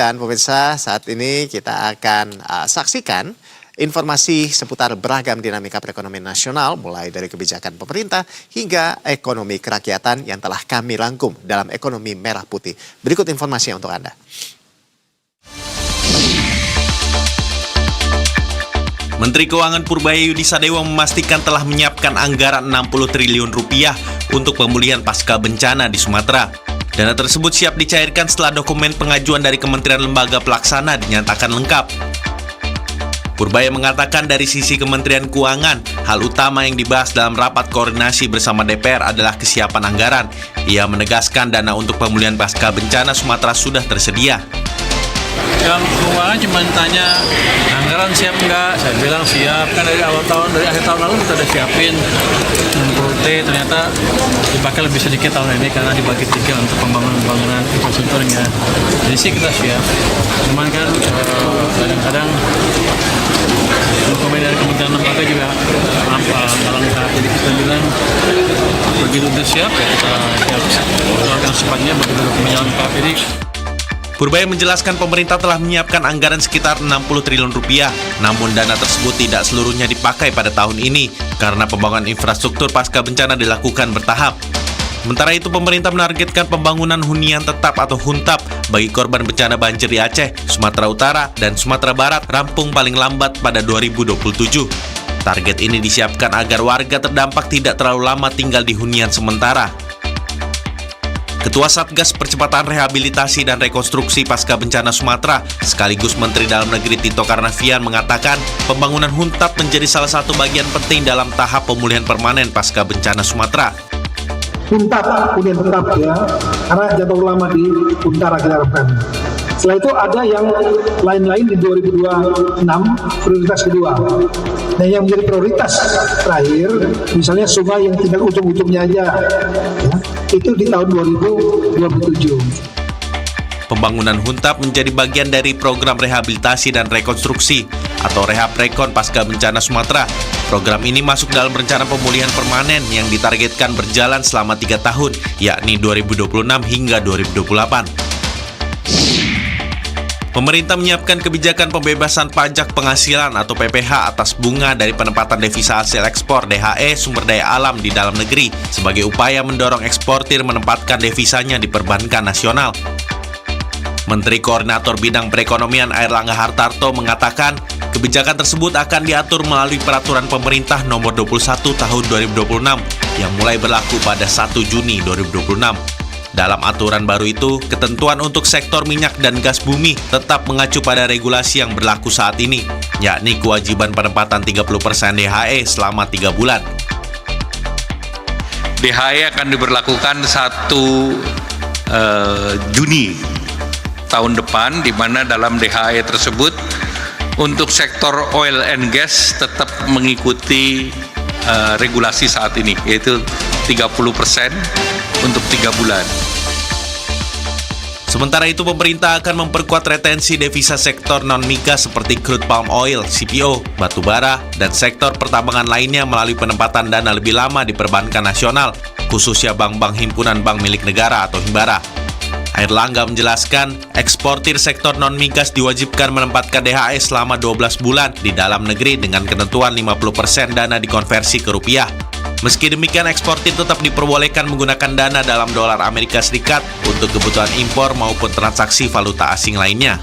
Dan pemirsa, saat ini kita akan saksikan informasi seputar beragam dinamika perekonomian nasional, mulai dari kebijakan pemerintah hingga ekonomi kerakyatan yang telah kami rangkum dalam Ekonomi Merah Putih. Berikut informasinya untuk Anda. Menteri Keuangan Purbaya Yudisadewa memastikan telah menyiapkan anggaran 60 triliun rupiah untuk pemulihan pasca bencana di Sumatera. Dana tersebut siap dicairkan setelah dokumen pengajuan dari Kementerian Lembaga Pelaksana dinyatakan lengkap. Purbaya mengatakan dari sisi Kementerian Keuangan, hal utama yang dibahas dalam rapat koordinasi bersama DPR adalah kesiapan anggaran. Ia menegaskan dana untuk pemulihan pasca bencana Sumatera sudah tersedia. Yang keuangan cuma tanya anggaran siap nggak? Saya bilang siap. Kan dari akhir tahun lalu kita udah siapin 60 T, ternyata dipakai lebih sedikit tahun ini karena dibagi 3 untuk pembangunan infrastrukturnya. Jadi sih kita siap. Cuman kan kadang-kadang dokumen dari Kementerian Lembaga juga dalam tahap. Jadi kita bilang begitu udah siap ya kita siap keluarkan secepatnya begitu dokumennya lengkap. Jadi Purbaya menjelaskan pemerintah telah menyiapkan anggaran sekitar 60 triliun rupiah, namun dana tersebut tidak seluruhnya dipakai pada tahun ini karena pembangunan infrastruktur pasca bencana dilakukan bertahap. Sementara itu, pemerintah menargetkan pembangunan hunian tetap atau huntap bagi korban bencana banjir di Aceh, Sumatera Utara, dan Sumatera Barat rampung paling lambat pada 2027. Target ini disiapkan agar warga terdampak tidak terlalu lama tinggal di hunian sementara. Ketua Satgas Percepatan Rehabilitasi dan Rekonstruksi Pasca Bencana Sumatera, sekaligus Menteri Dalam Negeri Tito Karnavian mengatakan pembangunan huntap menjadi salah satu bagian penting dalam tahap pemulihan permanen pasca bencana Sumatera. Huntap, hunian tetap ya, karena jatuh lama di Untara kita harapkan. Setelah itu ada yang lain-lain di 2026, prioritas kedua. Nah, yang menjadi prioritas terakhir, misalnya sungai yang tinggal ujung-ujungnya aja, ya, itu di tahun 2027. Pembangunan huntap menjadi bagian dari program rehabilitasi dan rekonstruksi atau Rehab-Rekon pasca bencana Sumatera. Program ini masuk dalam rencana pemulihan permanen yang ditargetkan berjalan selama 3 tahun, yakni 2026 hingga 2028. Pemerintah menyiapkan kebijakan pembebasan pajak penghasilan atau PPH atas bunga dari penempatan devisa hasil ekspor DHE sumber daya alam di dalam negeri sebagai upaya mendorong eksportir menempatkan devisanya di perbankan nasional. Menteri Koordinator Bidang Perekonomian Airlangga Hartarto mengatakan kebijakan tersebut akan diatur melalui Peraturan Pemerintah Nomor 21 Tahun 2026 yang mulai berlaku pada 1 Juni 2026. Dalam aturan baru itu, ketentuan untuk sektor minyak dan gas bumi tetap mengacu pada regulasi yang berlaku saat ini, yakni kewajiban penempatan 30% DHE selama 3 bulan. DHE akan diberlakukan 1 Juni tahun depan, di mana dalam DHE tersebut untuk sektor oil and gas tetap mengikuti regulasi saat ini, yaitu 30% untuk 3 bulan. Sementara itu, pemerintah akan memperkuat retensi devisa sektor non-migas seperti crude palm oil, CPO, batu bara, dan sektor pertambangan lainnya melalui penempatan dana lebih lama di perbankan nasional, khususnya bank-bank himpunan bank milik negara atau Himbara. Airlangga menjelaskan, eksportir sektor non-migas diwajibkan menempatkan DHE selama 12 bulan di dalam negeri dengan ketentuan 50% dana dikonversi ke rupiah. Meski demikian, eksportir tetap diperbolehkan menggunakan dana dalam dolar Amerika Serikat untuk kebutuhan impor maupun transaksi valuta asing lainnya.